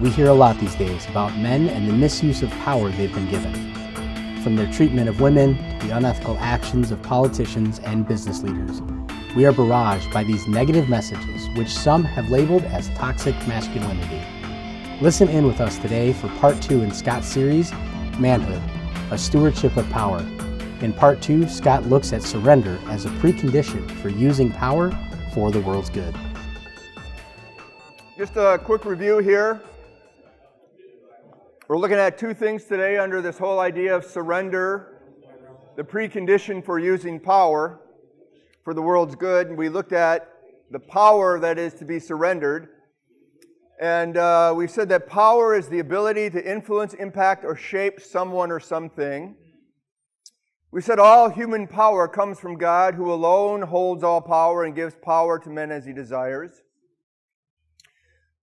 We hear a lot these days about men and the misuse of power they've been given. From their treatment of women, the unethical actions of politicians and business leaders, we are barraged by these negative messages, which some have labeled as toxic masculinity. Listen in with us today for part 2 in Scott's series, Manhood, a Stewardship of Power. In part 2, Scott looks at surrender as a precondition for using power for the world's good. Just a quick review here. We're looking at two things today under this whole idea of surrender, the precondition for using power for the world's good. And we looked at the power that is to be surrendered. And we said that power is the ability to influence, impact, or shape someone or something. We said all human power comes from God, who alone holds all power and gives power to men as he desires.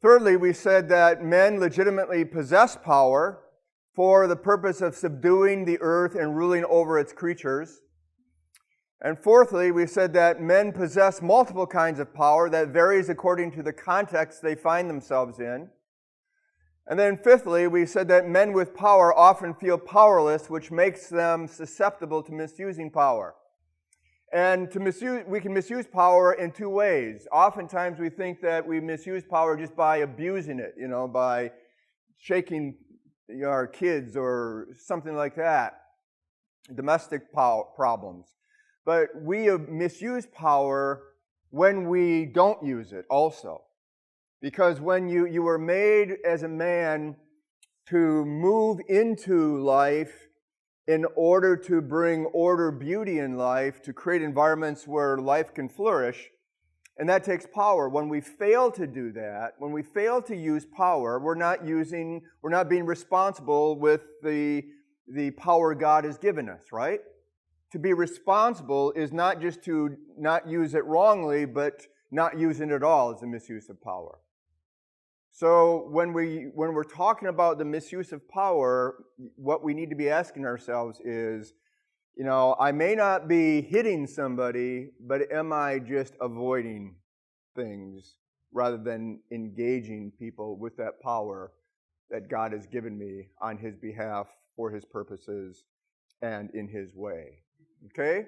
Thirdly, we said that men legitimately possess power for the purpose of subduing the earth and ruling over its creatures. And fourthly, we said that men possess multiple kinds of power that varies according to the context they find themselves in. And then fifthly, we said that men with power often feel powerless, which makes them susceptible to misusing power. And we can misuse power in two ways. Oftentimes we think that we misuse power just by abusing it, by shaking our kids or something like that, domestic problems. But we misuse power when we don't use it also. Because when you were made as a man to move into life in order to bring order, beauty in life, to create environments where life can flourish, and that takes power. When we fail to do that, when we fail to use power, we're not being responsible with the power God has given us, right? To be responsible is not just to not use it wrongly, but not using it at all is a misuse of power. So when we're talking about the misuse of power, what we need to be asking ourselves is, I may not be hitting somebody, but am I just avoiding things rather than engaging people with that power that God has given me on His behalf, for His purposes, and in His way? Okay?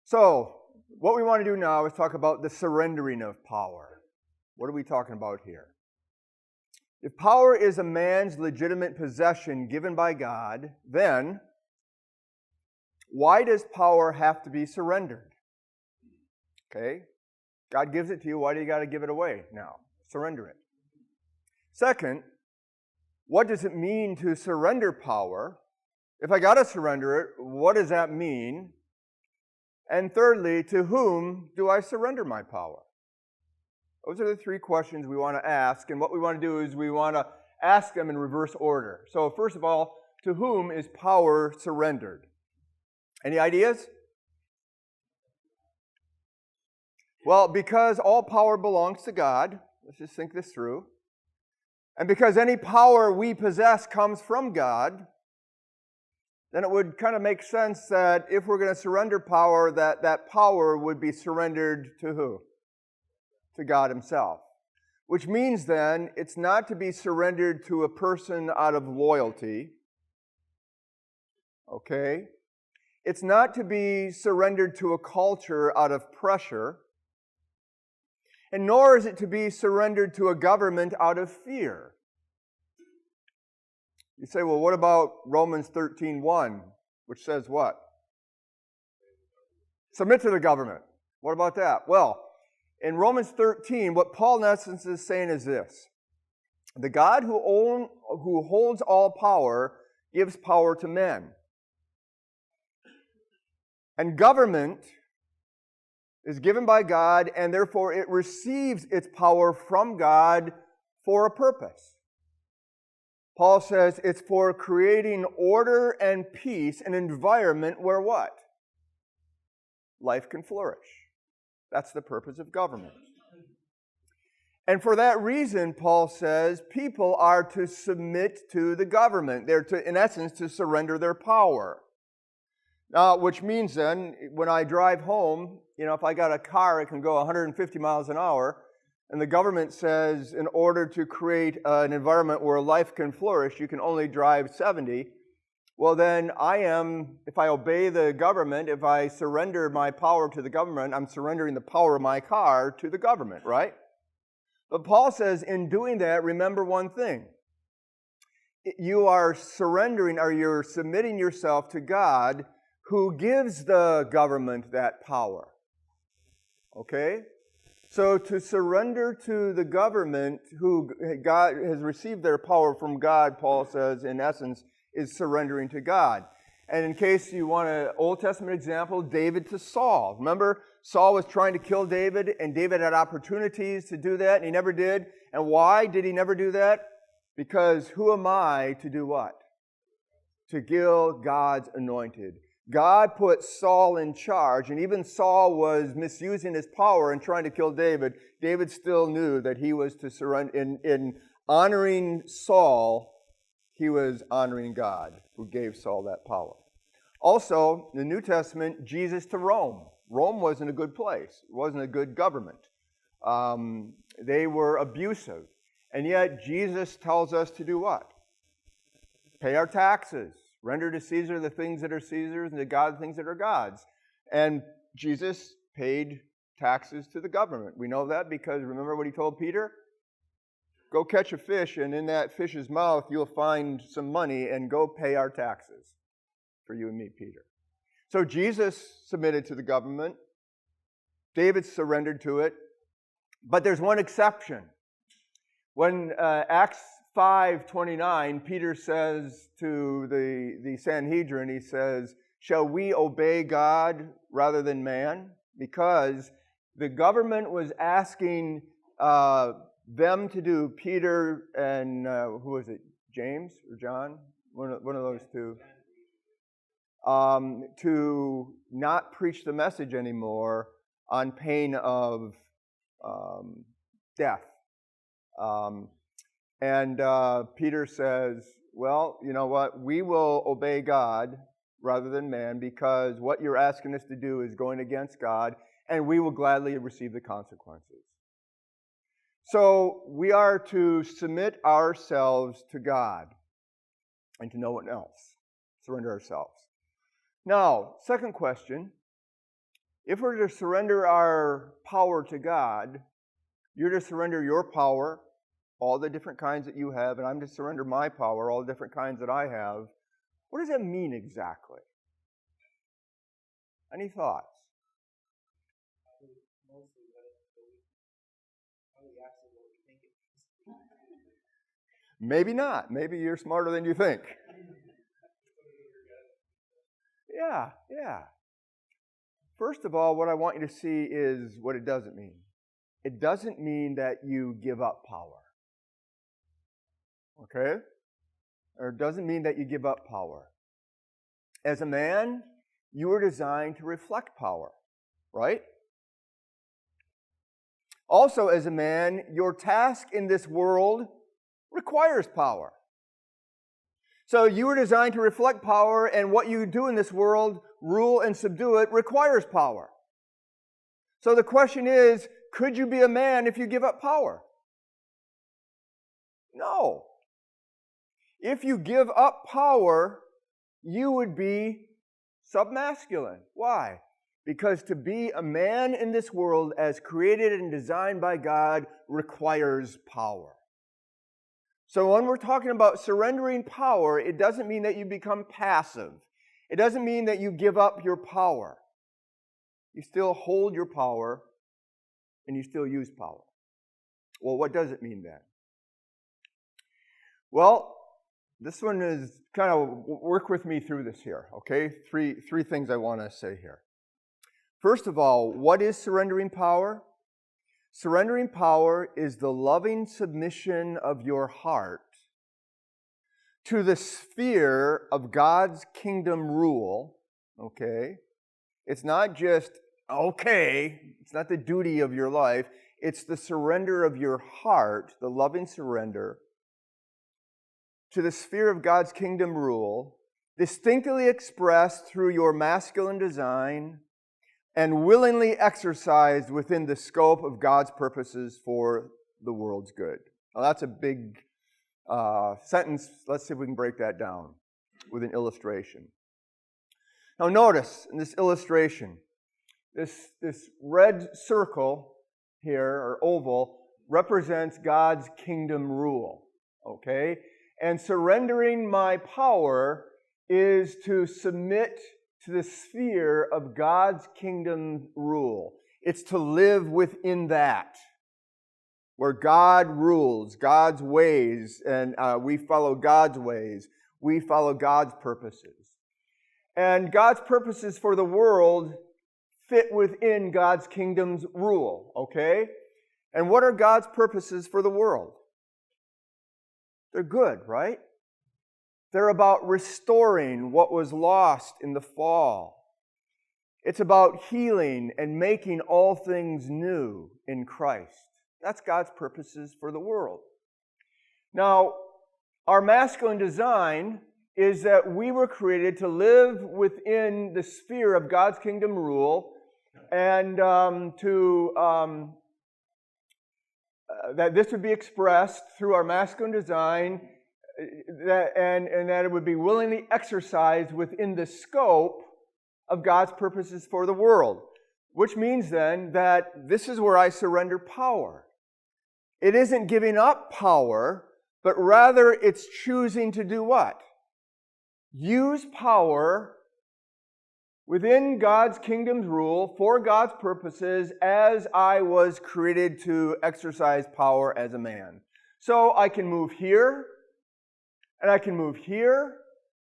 So, what we want to do now is talk about the surrendering of power. What are we talking about here? If power is a man's legitimate possession given by God, then why does power have to be surrendered? Okay? God gives it to you. Why do you got to give it away now? Surrender it. Second, what does it mean to surrender power? If I got to surrender it, what does that mean? And thirdly, to whom do I surrender my power? Those are the three questions we want to ask, and what we want to do is we want to ask them in reverse order. So first of all, to whom is power surrendered? Any ideas? Well, because all power belongs to God, let's just think this through, and because any power we possess comes from God, then it would kind of make sense that if we're going to surrender power, that power would be surrendered to who? To God Himself. Which means then, it's not to be surrendered to a person out of loyalty. Okay? It's not to be surrendered to a culture out of pressure. And nor is it to be surrendered to a government out of fear. You say, well, what about Romans 13:1, which says what? Submit to the government. What about that? Well, in Romans 13, what Paul in essence is saying is this. The God who holds all power gives power to men. And government is given by God, and therefore it receives its power from God for a purpose. Paul says it's for creating order and peace, an environment where what? Life can flourish. That's the purpose of government. And for that reason, Paul says, people are to submit to the government. They're to, in essence, to surrender their power. Now, which means then, when I drive home, if I got a car, it can go 150 miles an hour, and the government says in order to create an environment where life can flourish, you can only drive 70, well then if I obey the government, if I surrender my power to the government, I'm surrendering the power of my car to the government, right? But Paul says in doing that, remember one thing. You are surrendering, or you're submitting yourself to God, who gives the government that power. Okay? So to surrender to the government, who God has received their power from God, Paul says, in essence, is surrendering to God. And in case you want an Old Testament example, David to Saul. Remember, Saul was trying to kill David, and David had opportunities to do that, and he never did. And why did he never do that? Because who am I to do what? To kill God's anointed. God put Saul in charge, and even Saul was misusing his power and trying to kill David. David still knew that he was to surrender. In honoring Saul, he was honoring God, who gave Saul that power. Also, in the New Testament, Jesus to Rome. Rome wasn't a good place. It wasn't a good government. They were abusive. And yet, Jesus tells us to do what? Pay our taxes. Render to Caesar the things that are Caesar's and to God the things that are God's. And Jesus paid taxes to the government. We know that because remember what he told Peter? Go catch a fish, and in that fish's mouth you'll find some money, and go pay our taxes for you and me, Peter. So Jesus submitted to the government. David surrendered to it. But there's one exception. When Acts 5:29, Peter says to the Sanhedrin, he says, shall we obey God rather than man? Because the government was asking them to do, Peter and, who was it, James or John? One of those two. To not preach the message anymore on pain of death. And Peter says, well, you know what? We will obey God rather than man because what you're asking us to do is going against God, and we will gladly receive the consequences. So we are to submit ourselves to God and to no one else. Surrender ourselves. Now, second question. If we're to surrender our power to God, you're to surrender your power, all the different kinds that you have, and I'm to surrender my power, all the different kinds that I have. What does that mean exactly? Any thoughts? Maybe not. Maybe you're smarter than you think. Yeah. First of all, what I want you to see is what it doesn't mean. It doesn't mean that you give up power. Okay? Or it doesn't mean that you give up power. As a man, you were designed to reflect power, right? Also, as a man, your task in this world requires power. So you were designed to reflect power, and what you do in this world, rule and subdue it, requires power. So the question is, could you be a man if you give up power? No. If you give up power, you would be submasculine. Why? Because to be a man in this world as created and designed by God requires power. So when we're talking about surrendering power, it doesn't mean that you become passive. It doesn't mean that you give up your power. You still hold your power and you still use power. Well, what does it mean then? Well, this one is kind of, work with me through this here, okay? Three things I want to say here. First of all, what is surrendering power? Surrendering power is the loving submission of your heart to the sphere of God's kingdom rule, okay? It's not just, okay, it's not the duty of your life, it's the surrender of your heart, the loving surrender to the sphere of God's kingdom rule, distinctly expressed through your masculine design, and willingly exercised within the scope of God's purposes for the world's good. Now that's a big sentence. Let's see if we can break that down with an illustration. Now notice in this illustration, this red circle here, or oval, represents God's kingdom rule, okay? And surrendering my power is to submit to the sphere of God's kingdom rule. It's to live within that, where God rules, God's ways, and we follow God's ways. We follow God's purposes. And God's purposes for the world fit within God's kingdom's rule, okay? And what are God's purposes for the world? They're good, right? They're about restoring what was lost in the fall. It's about healing and making all things new in Christ. That's God's purposes for the world. Now, our masculine design is that we were created to live within the sphere of God's kingdom rule, and that this would be expressed through our masculine design, and that it would be willingly exercised within the scope of God's purposes for the world. Which means then that this is where I surrender power. It isn't giving up power, but rather it's choosing to do what? Use power within God's kingdom's rule for God's purposes as I was created to exercise power as a man. So I can move here, and I can move here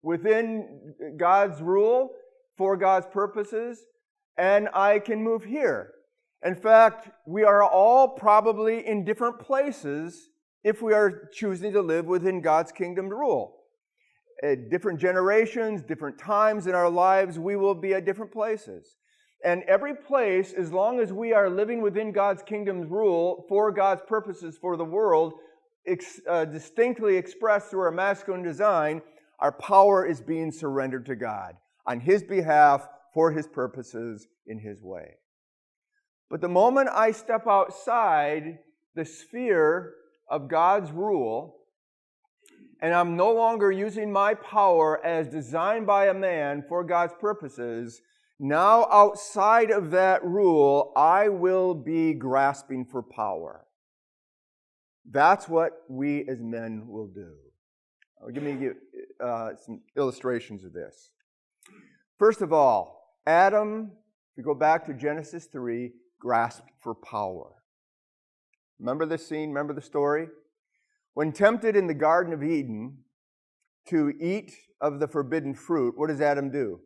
within God's rule for God's purposes, and I can move here. In fact, we are all probably in different places if we are choosing to live within God's kingdom rule. At different generations, different times in our lives, we will be at different places. And every place, as long as we are living within God's kingdom's rule for God's purposes for the world, distinctly expressed through our masculine design, our power is being surrendered to God on His behalf for His purposes in His way. But the moment I step outside the sphere of God's rule, and I'm no longer using my power as designed by a man for God's purposes, now outside of that rule, I will be grasping for power. That's what we as men will do. Let me give some illustrations of this. First of all, Adam, if we go back to Genesis 3, grasped for power. Remember this scene? Remember the story? When tempted in the Garden of Eden to eat of the forbidden fruit, what does Adam do?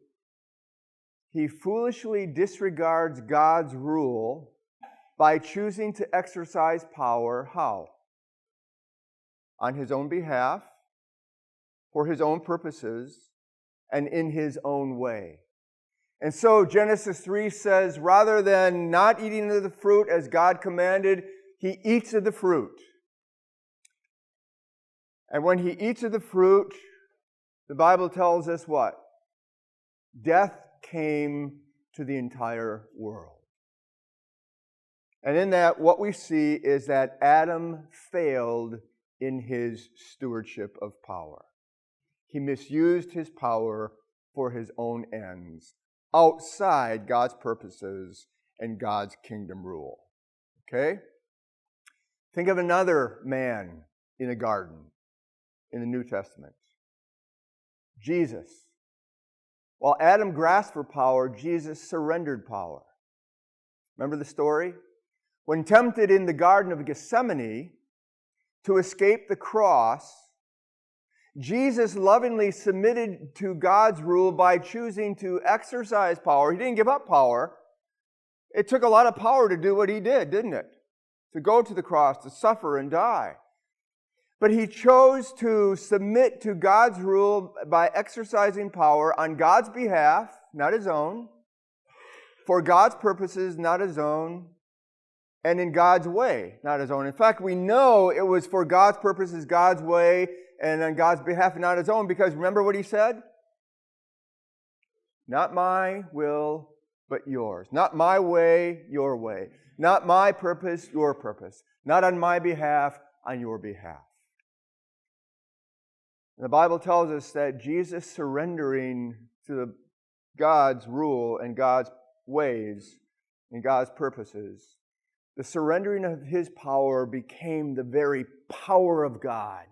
He foolishly disregards God's rule by choosing to exercise power. How? On his own behalf, for his own purposes, and in his own way. And so Genesis 3 says, rather than not eating of the fruit as God commanded, he eats of the fruit. And when he eats of the fruit, the Bible tells us what? Death came to the entire world. And in that, what we see is that Adam failed in his stewardship of power. He misused his power for his own ends, outside God's purposes and God's kingdom rule. Okay? Think of another man in a garden in the New Testament. Jesus. While Adam grasped for power, Jesus surrendered power. Remember the story? When tempted in the Garden of Gethsemane to escape the cross, Jesus lovingly submitted to God's rule by choosing to exercise power. He didn't give up power. It took a lot of power to do what he did, didn't it? To go to the cross, to suffer and die. But he chose to submit to God's rule by exercising power on God's behalf, not his own, for God's purposes, not his own, and in God's way, not his own. In fact, we know it was for God's purposes, God's way, and on God's behalf, not his own, because remember what he said? Not my will, but yours. Not my way, your way. Not my purpose, your purpose. Not on my behalf, on your behalf. And the Bible tells us that Jesus surrendering to God's rule and God's ways and God's purposes, the surrendering of His power became the very power of God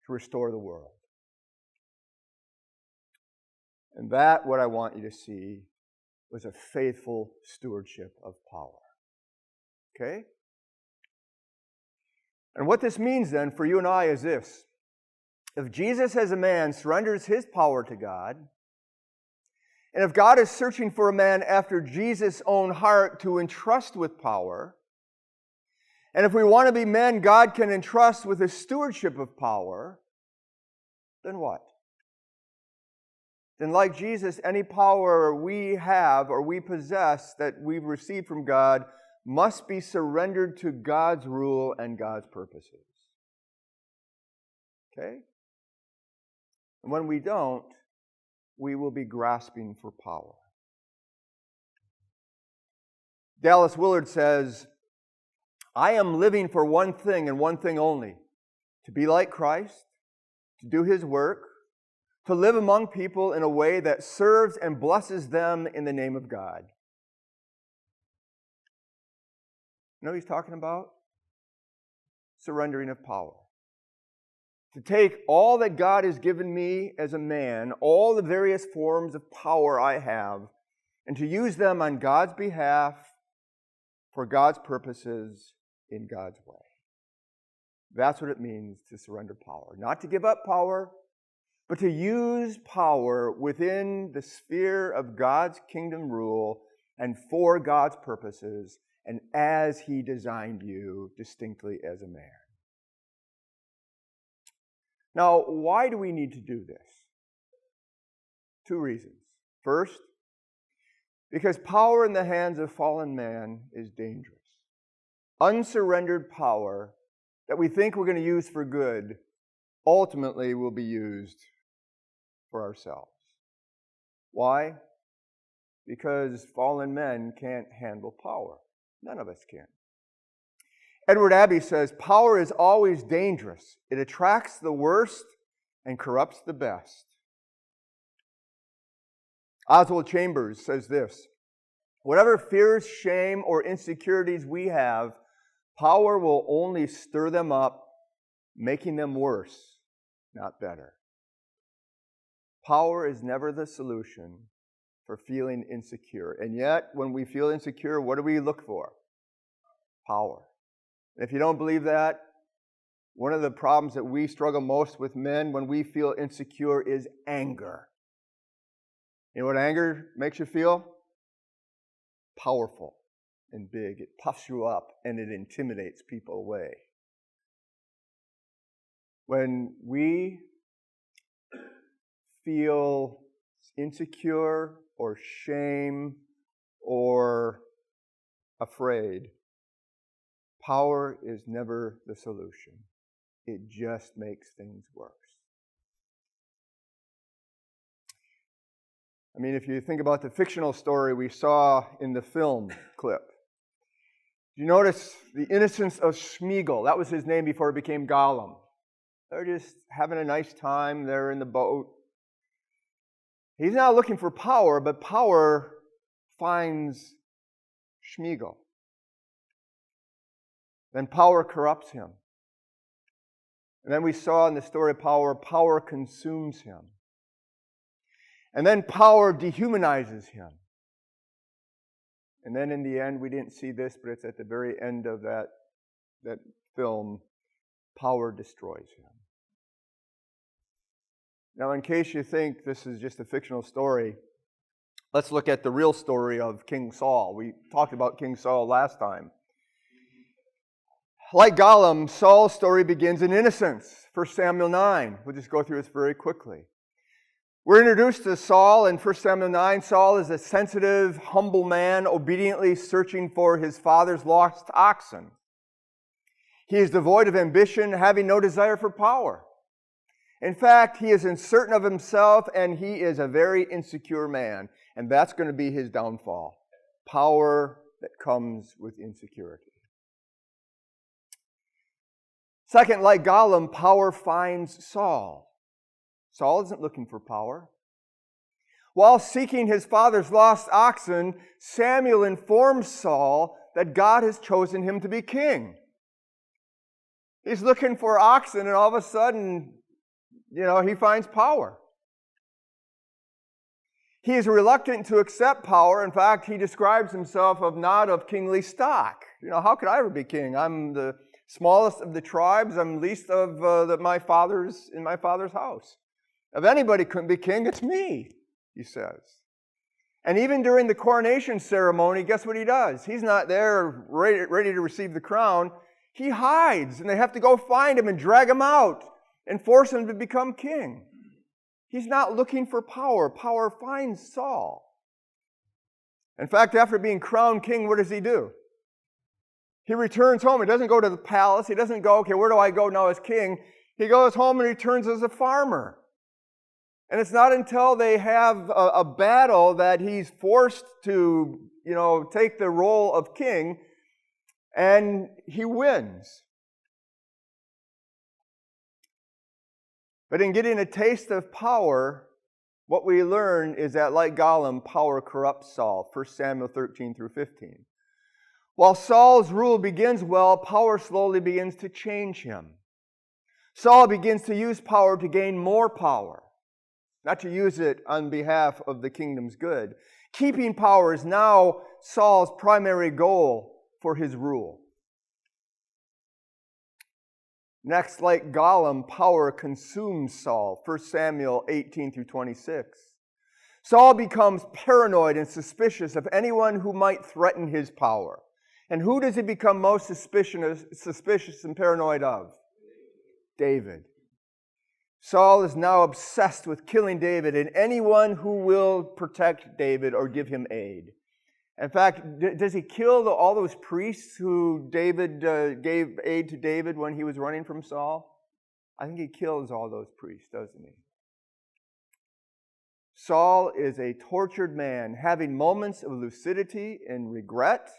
to restore the world. And that, what I want you to see, was a faithful stewardship of power. Okay? And what this means then for you and I is this. If Jesus as a man surrenders his power to God, and if God is searching for a man after Jesus' own heart to entrust with power, and if we want to be men God can entrust with a stewardship of power, then what? Then like Jesus, any power we have or we possess that we've received from God must be surrendered to God's rule and God's purposes. Okay? And when we don't, we will be grasping for power. Dallas Willard says, I am living for one thing and one thing only, to be like Christ, to do His work, to live among people in a way that serves and blesses them in the name of God. You know what he's talking about? Surrendering of power. To take all that God has given me as a man, all the various forms of power I have, and to use them on God's behalf, for God's purposes, in God's way. That's what it means to surrender power. Not to give up power, but to use power within the sphere of God's kingdom rule and for God's purposes and as He designed you distinctly as a man. Now, why do we need to do this? Two reasons. First, because power in the hands of fallen man is dangerous. Unsurrendered power that we think we're going to use for good ultimately will be used for ourselves. Why? Because fallen men can't handle power. None of us can. Edward Abbey says, power is always dangerous. It attracts the worst and corrupts the best. Oswald Chambers says this, whatever fears, shame, or insecurities we have, power will only stir them up, making them worse, not better. Power is never the solution for feeling insecure. And yet, when we feel insecure, what do we look for? Power. And if you don't believe that, one of the problems that we struggle most with men when we feel insecure is anger. You know what anger makes you feel? Powerful and big. It puffs you up and it intimidates people away. When we feel insecure or shame or afraid, power is never the solution. It just makes things worse. I mean, if you think about the fictional story we saw in the film clip, you notice the innocence of Smeagol. That was his name before he became Gollum. They're just having a nice time there in the boat. He's not looking for power, but power finds Smeagol. Then power corrupts him. And then we saw in the story of power consumes him. And then power dehumanizes him. And then in the end, we didn't see this, but it's at the very end of that film, power destroys him. Now, in case you think this is just a fictional story, let's look at the real story of King Saul. We talked about King Saul last time. Like Gollum, Saul's story begins in innocence. 1 Samuel 9. We'll just go through this very quickly. We're introduced to Saul in 1 Samuel 9. Saul is a sensitive, humble man, obediently searching for his father's lost oxen. He is devoid of ambition, having no desire for power. In fact, he is uncertain of himself, and he is a very insecure man. And that's going to be his downfall. Power that comes with insecurity. Second, like Gollum, power finds Saul. Saul isn't looking for power. While seeking his father's lost oxen, Samuel informs Saul that God has chosen him to be king. He's looking for oxen, and all of a sudden, he finds power. He is reluctant to accept power. In fact, he describes himself not of kingly stock. How could I ever be king? I'm the smallest of the tribes. I'm least of my father's house. If anybody couldn't be king, it's me, he says. And even during the coronation ceremony, guess what he does? He's not there ready to receive the crown. He hides, and they have to go find him and drag him out and force him to become king. He's not looking for power. Power finds Saul. In fact, after being crowned king, what does he do? He returns home. He doesn't go to the palace. He doesn't go, okay, where do I go now as king? He goes home and returns as a farmer. And it's not until they have a battle that he's forced to, take the role of king, and he wins. But in getting a taste of power, what we learn is that, like Gollum, power corrupts Saul. 1 Samuel 13 through 15. While Saul's rule begins well, power slowly begins to change him. Saul begins to use power to gain more power, not to use it on behalf of the kingdom's good. Keeping power is now Saul's primary goal for his rule. Next, like Gollum, power consumes Saul. 1 Samuel 18 through 26. Saul becomes paranoid and suspicious of anyone who might threaten his power. And who does he become most suspicious and paranoid of? David. Saul is now obsessed with killing David and anyone who will protect David or give him aid. In fact, does he kill all those priests who David gave aid to David when he was running from Saul? I think he kills all those priests, doesn't he? Saul is a tortured man, having moments of lucidity and regret.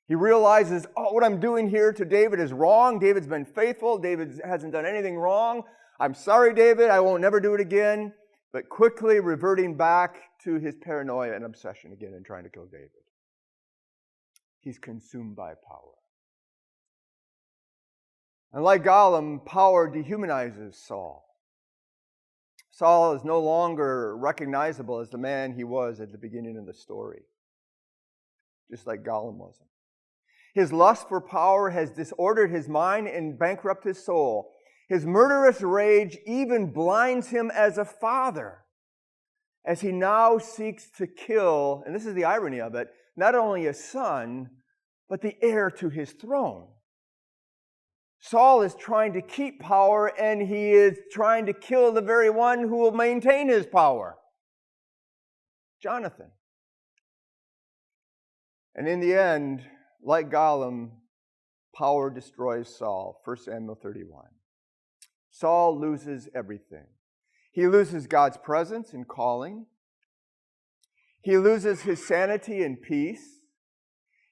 He realizes, what I'm doing here to David is wrong. David's been faithful. David hasn't done anything wrong. I'm sorry, David. I won't never do it again. But quickly reverting back to his paranoia and obsession again and trying to kill David. He's consumed by power. And like Gollum, power dehumanizes Saul. Saul is no longer recognizable as the man he was at the beginning of the story, just like Gollum wasn't. His lust for power has disordered his mind and bankrupted his soul. His murderous rage even blinds him as a father, as he now seeks to kill, and this is the irony of it, not only his son, but the heir to his throne. Saul is trying to keep power, and he is trying to kill the very one who will maintain his power, Jonathan. And in the end, like Gollum, power destroys Saul. 1 Samuel 31. Saul loses everything. He loses God's presence and calling. He loses his sanity and peace.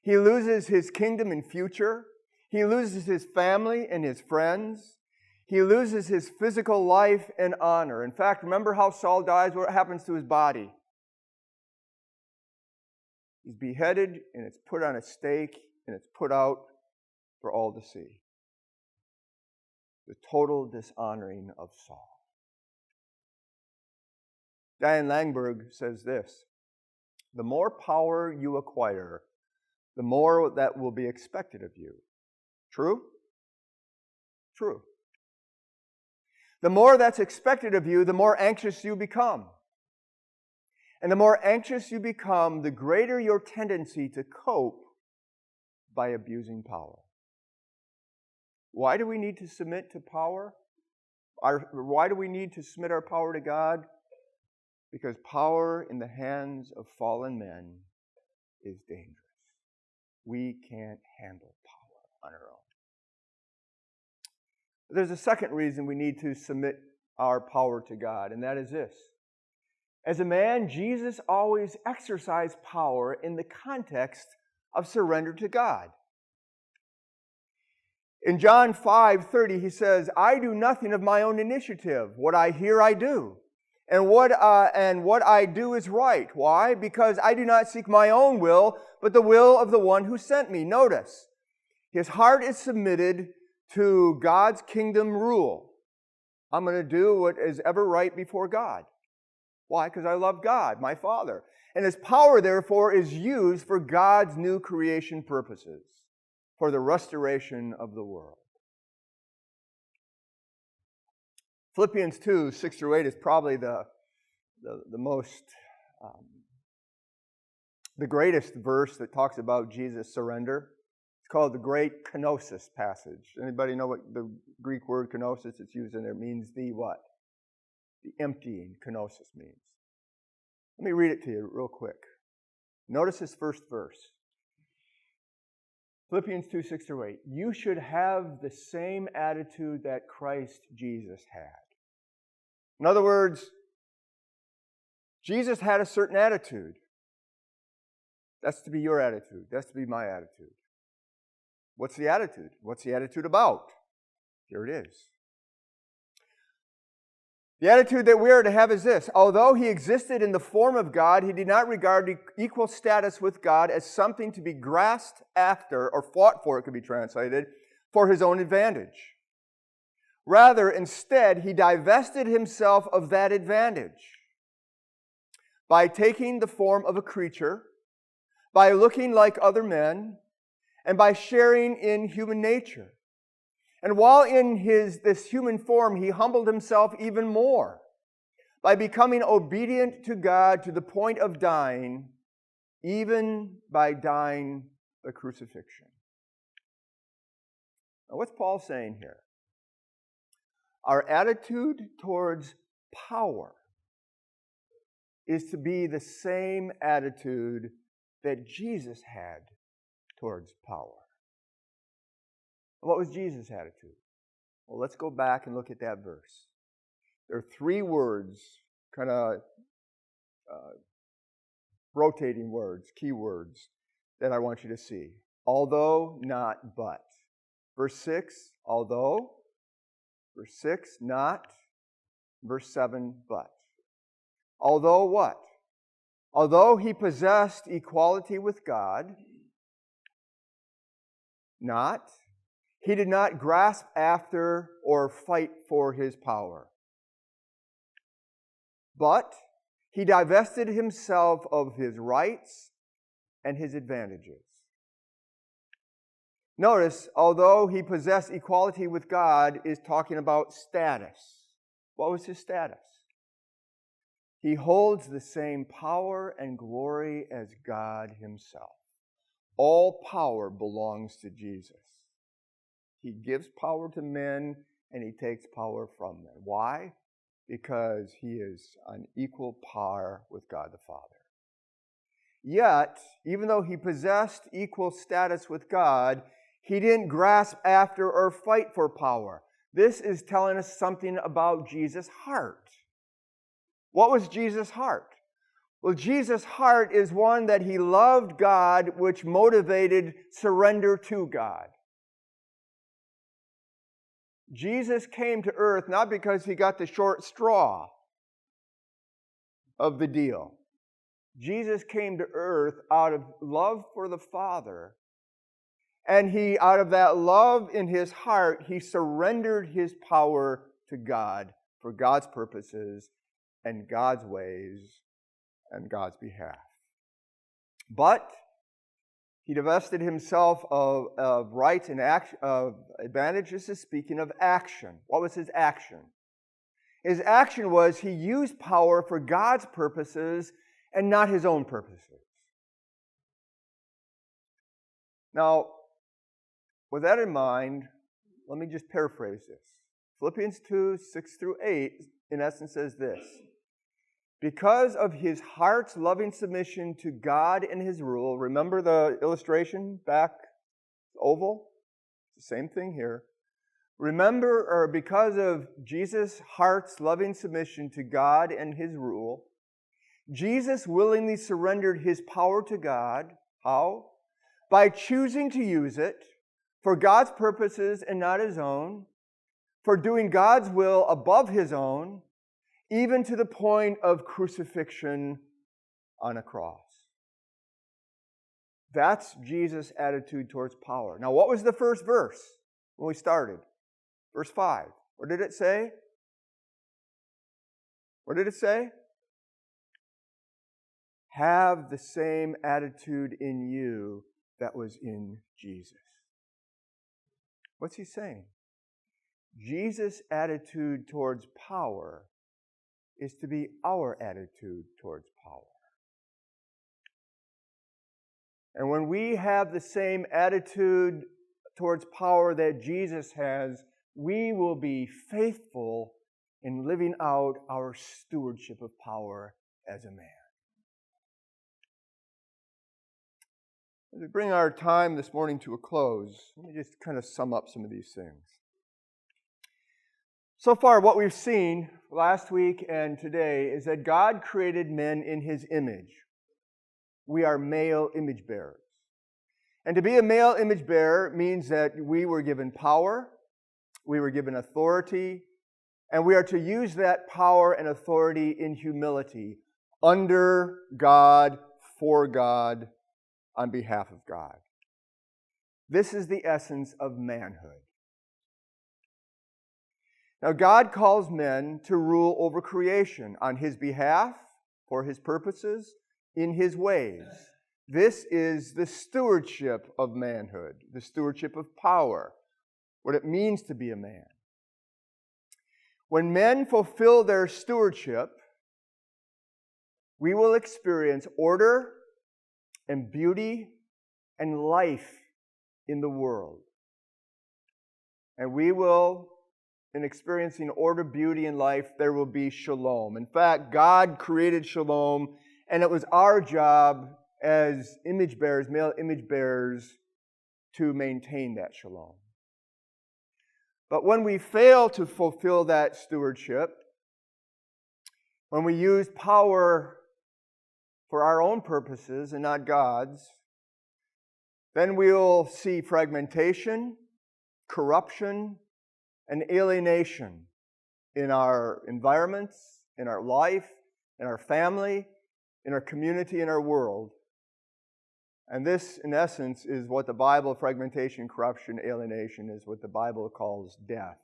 He loses his kingdom and future. He loses his family and his friends. He loses his physical life and honor. In fact, remember how Saul dies? What happens to his body? He's beheaded, and it's put on a stake, and it's put out for all to see. The total dishonoring of Saul. Diane Langberg says this: the more power you acquire, the more that will be expected of you. True? True. The more that's expected of you, the more anxious you become. And the more anxious you become, the greater your tendency to cope by abusing power. Why do we need to submit to power? Why do we need to submit our power to God? Because power in the hands of fallen men is dangerous. We can't handle power on our own. There's a second reason we need to submit our power to God, and that is this. As a man, Jesus always exercised power in the context of surrender to God. In John 5:30, he says, I do nothing of my own initiative. What I hear, I do. And what I do is right. Why? Because I do not seek my own will, but the will of the one who sent me. Notice, his heart is submitted to God's kingdom rule. I'm going to do what is ever right before God. Why? Because I love God, my Father. And his power, therefore, is used for God's new creation purposes, for the restoration of the world. Philippians 2:6-8 is probably the most, the greatest verse that talks about Jesus' surrender. It's called the great kenosis passage. Anybody know what the Greek word kenosis it's used in there means? The what? The emptying, kenosis means. Let me read it to you real quick. Notice this first verse. Philippians 2:6-8. You should have the same attitude that Christ Jesus had. In other words, Jesus had a certain attitude. That's to be your attitude. That's to be my attitude. What's the attitude? What's the attitude about? Here it is. The attitude that we are to have is this. Although he existed in the form of God, he did not regard equal status with God as something to be grasped after, or fought for, it could be translated, for his own advantage. Rather, instead, he divested himself of that advantage by taking the form of a creature, by looking like other men, and by sharing in human nature. And while in this human form, he humbled himself even more by becoming obedient to God to the point of dying, even by dying the crucifixion. Now, what's Paul saying here? Our attitude towards power is to be the same attitude that Jesus had towards power. What was Jesus' attitude? Well, let's go back and look at that verse. There are three words, kind of rotating words, key words, that I want you to see. Although, not, but. Verse 6, although. Verse 6, not. Verse 7, but. Although what? Although he possessed equality with God, not. He did not grasp after or fight for his power. But he divested himself of his rights and his advantages. Notice, although he possessed equality with God, is talking about status. What was his status? He holds the same power and glory as God himself. All power belongs to Jesus. He gives power to men and he takes power from them. Why? Because he is on equal par with God the Father. Yet, even though he possessed equal status with God, he didn't grasp after or fight for power. This is telling us something about Jesus' heart. What was Jesus' heart? Well, Jesus' heart is one that he loved God, which motivated surrender to God. Jesus came to earth not because he got the short straw of the deal. Jesus came to earth out of love for the Father. And he, out of that love in his heart, he surrendered his power to God for God's purposes and God's ways and God's behalf. But he divested himself of rights and of advantages. This is speaking of action. What was his action? His action was he used power for God's purposes and not his own purposes. Now, with that in mind, let me just paraphrase this. Philippians 2:6-8, in essence, says this. Because of his heart's loving submission to God and his rule, remember the illustration back, oval? It's the same thing here. Remember, or because of Jesus' heart's loving submission to God and His rule, Jesus willingly surrendered His power to God. How? By choosing to use it for God's purposes and not His own, for doing God's will above His own, even to the point of crucifixion on a cross. That's Jesus' attitude towards power. Now, what was the first verse when we started? Verse 5. What did it say? What did it say? Have the same attitude in you that was in Jesus. What's he saying? Jesus' attitude towards power is to be our attitude towards power. And when we have the same attitude towards power that Jesus has, we will be faithful in living out our stewardship of power as a man. As we bring our time this morning to a close, let me just kind of sum up some of these things. So far, what we've seen last week and today is that God created men in His image. We are male image bearers. And to be a male image bearer means that we were given power, we were given authority, and we are to use that power and authority in humility, under God, for God, on behalf of God. This is the essence of manhood. Now, God calls men to rule over creation on His behalf, for His purposes, in His ways. This is the stewardship of manhood, the stewardship of power, what it means to be a man. When men fulfill their stewardship, we will experience order and beauty and life in the world. And we will, in experiencing order, beauty, and life, there will be shalom. In fact, God created shalom, and it was our job as image bearers, male image bearers, to maintain that shalom. But when we fail to fulfill that stewardship, when we use power for our own purposes and not God's, then we'll see fragmentation, corruption, and alienation in our environments, in our life, in our family, in our community, in our world. And this, in essence, is what the Bible, fragmentation, corruption, alienation, is what the Bible calls death,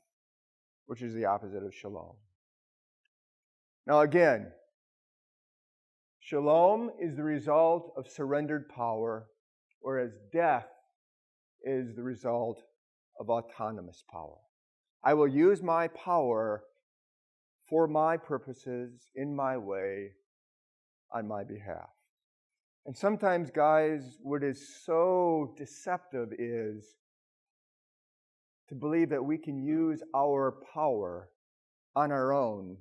which is the opposite of shalom. Now again, shalom is the result of surrendered power, whereas death is the result of autonomous power. I will use my power for my purposes, in my way, on my behalf. And sometimes, guys, what is so deceptive is to believe that we can use our power on our own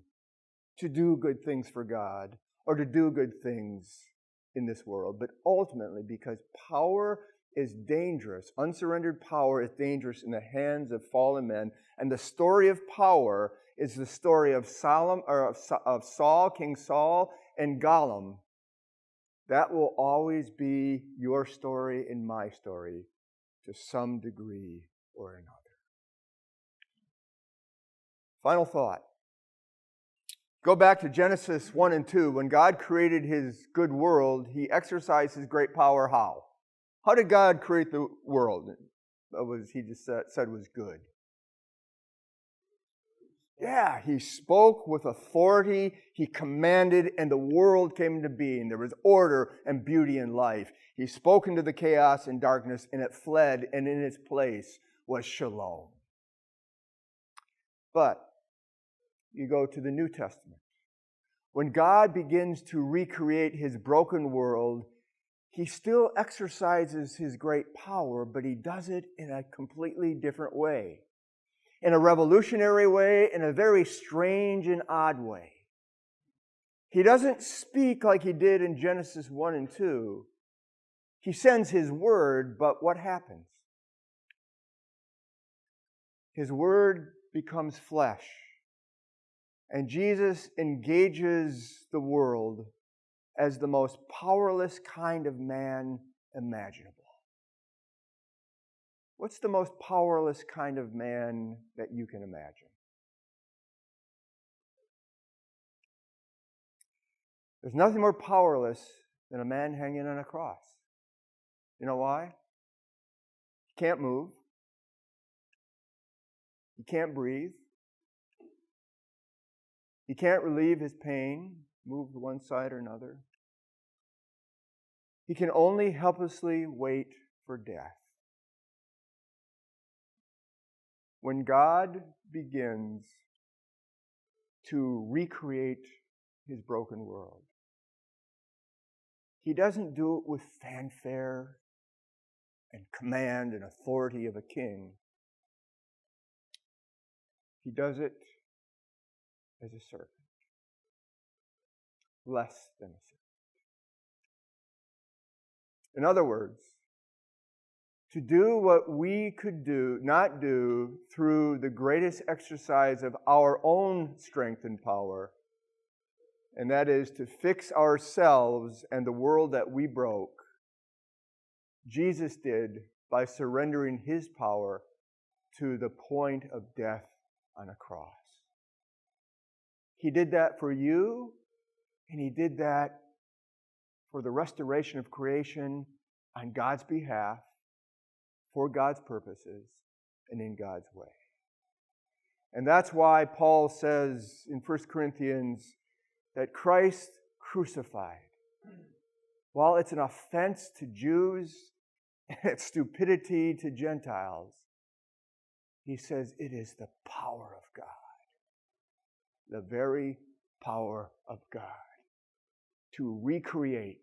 to do good things for God or to do good things in this world. But ultimately, because power is dangerous, unsurrendered power is dangerous in the hands of fallen men, and the story of power is the story of Saul, King Saul, and Gollum. That will always be your story and my story to some degree or another. Final thought. Go back to Genesis 1 and 2. When God created His good world, He exercised His great power how? How did God create the world? He just said was good. Yeah, He spoke with authority, He commanded, and the world came into being. There was order and beauty in life. He spoke into the chaos and darkness, and it fled, and in its place was shalom. But you go to the New Testament. When God begins to recreate His broken world, He still exercises His great power, but He does it in a completely different way. In a revolutionary way, in a very strange and odd way. He doesn't speak like He did in Genesis 1 and 2. He sends His word, but what happens? His Word becomes flesh. And Jesus engages the world as the most powerless kind of man imaginable. What's the most powerless kind of man that you can imagine? There's nothing more powerless than a man hanging on a cross. You know why? He can't move. He can't breathe. He can't relieve his pain, move to one side or another. He can only helplessly wait for death. When God begins to recreate His broken world, He doesn't do it with fanfare and command and authority of a king. He does it as a servant, less than a servant. In other words, to do what we could not do through the greatest exercise of our own strength and power, and that is to fix ourselves and the world that we broke, Jesus did by surrendering His power to the point of death on a cross. He did that for you, and He did that for the restoration of creation on God's behalf, for God's purposes, and in God's way. And that's why Paul says in 1 Corinthians that Christ crucified, while it's an offense to Jews and it's stupidity to Gentiles, he says it is the power of God, the very power of God, to recreate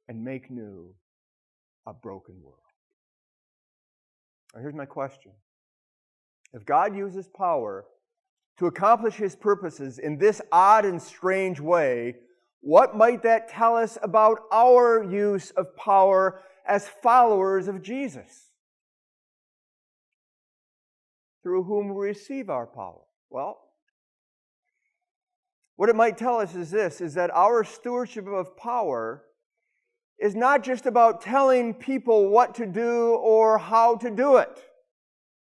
and make new a broken world. Now, here's my question. If God uses power to accomplish His purposes in this odd and strange way, what might that tell us about our use of power as followers of Jesus, through whom we receive our power? Well, what it might tell us is this, is that our stewardship of power is not just about telling people what to do or how to do it.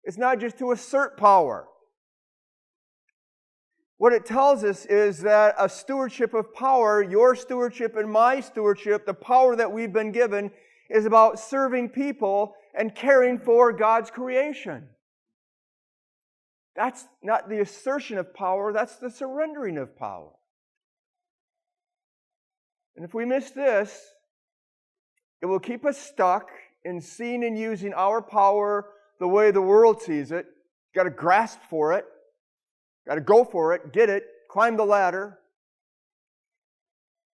It's not just to assert power. What it tells us is that a stewardship of power, your stewardship and my stewardship, the power that we've been given, is about serving people and caring for God's creation. That's not the assertion of power, that's the surrendering of power. And if we miss this, it will keep us stuck in seeing and using our power the way the world sees it. Got to grasp for it. Got to go for it, get it, climb the ladder.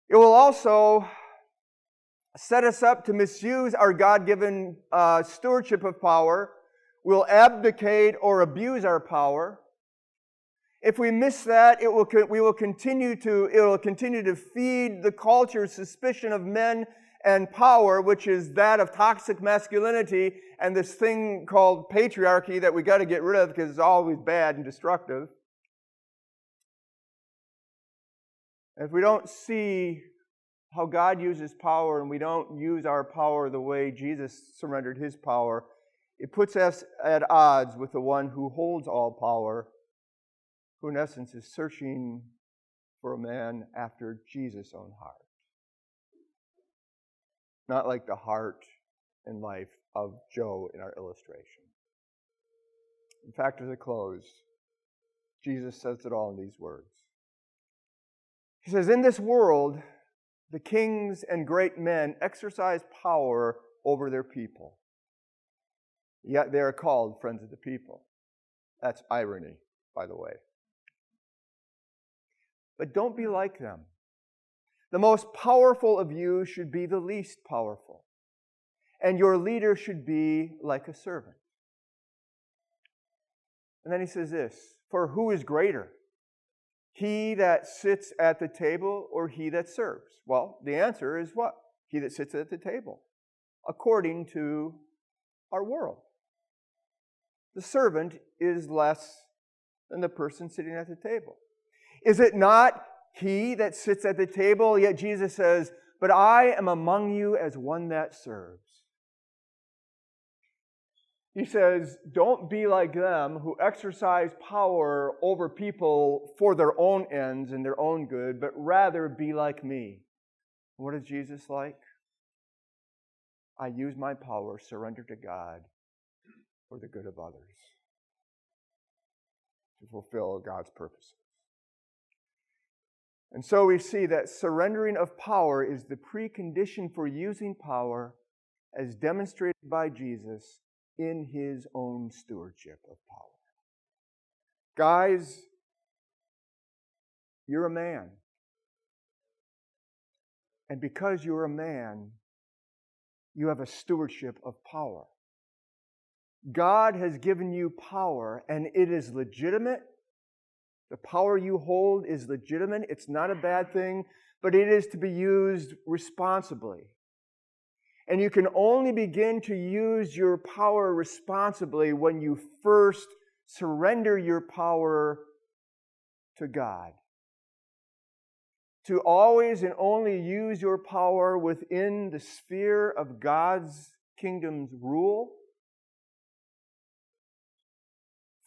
It will also set us up to misuse our God-given stewardship of power. We'll abdicate or abuse our power. If we miss that, it will continue to feed the culture's suspicion of men and power, which is that of toxic masculinity and this thing called patriarchy that we got to get rid of because it's always bad and destructive. If we don't see how God uses power and we don't use our power the way Jesus surrendered His power, it puts us at odds with the one who holds all power, who in essence is searching for a man after Jesus' own heart. Not like the heart and life of Joe in our illustration. In fact, as I close, Jesus says it all in these words. He says, in this world, the kings and great men exercise power over their people. Yet they are called friends of the people. That's irony, by the way. But don't be like them. The most powerful of you should be the least powerful, and your leader should be like a servant. And then he says this, for who is greater, he that sits at the table or he that serves? Well, the answer is what? He that sits at the table, according to our world. the servant is less than the person sitting at the table? Is it not he that sits at the table? Yet Jesus says, but I am among you as one that serves. He says, don't be like them who exercise power over people for their own ends and their own good, but rather be like me. What is Jesus like? I use my power, surrender to God for the good of others, to fulfill God's purposes. And so we see that surrendering of power is the precondition for using power as demonstrated by Jesus in his own stewardship of power. Guys, you're a man. And because you're a man, you have a stewardship of power. God has given you power, and it is legitimate. The power you hold is legitimate. It's not a bad thing, but it is to be used responsibly. And you can only begin to use your power responsibly when you first surrender your power to God. To always and only use your power within the sphere of God's kingdom's rule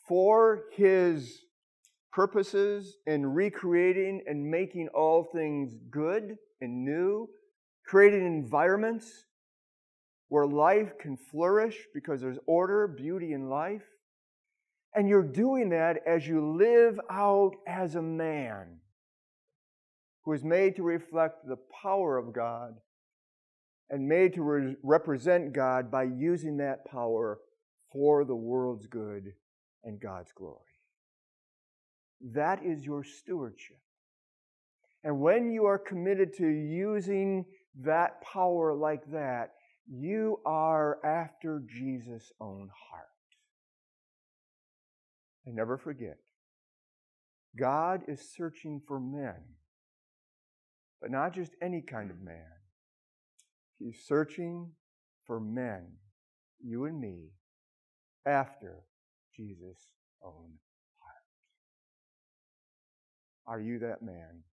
for His purposes in recreating and making all things good and new, creating environments where life can flourish because there's order, beauty in life. And you're doing that as you live out as a man who is made to reflect the power of God and made to represent God by using that power for the world's good and God's glory. That is your stewardship. And when you are committed to using that power like that, you are after Jesus' own heart. And never forget, God is searching for men, but not just any kind of man. He's searching for men, you and me, after Jesus' own heart. Are you that man?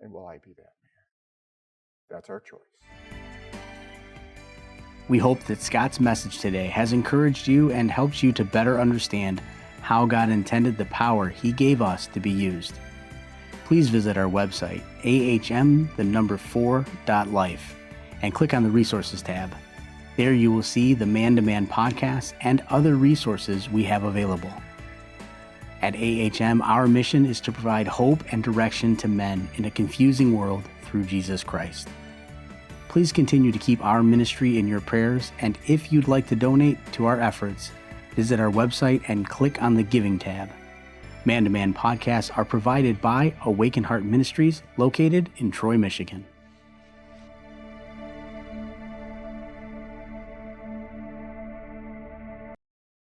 And will I be that man? That's our choice. We hope that Scott's message today has encouraged you and helped you to better understand how God intended the power He gave us to be used. Please visit our website, ahm4.life, and click on the Resources tab. There you will see the Man to Man podcast and other resources we have available. At AHM, our mission is to provide hope and direction to men in a confusing world through Jesus Christ. Please continue to keep our ministry in your prayers, and if you'd like to donate to our efforts, visit our website and click on the Giving tab. Man to Man podcasts are provided by Awaken Heart Ministries, located in Troy, Michigan.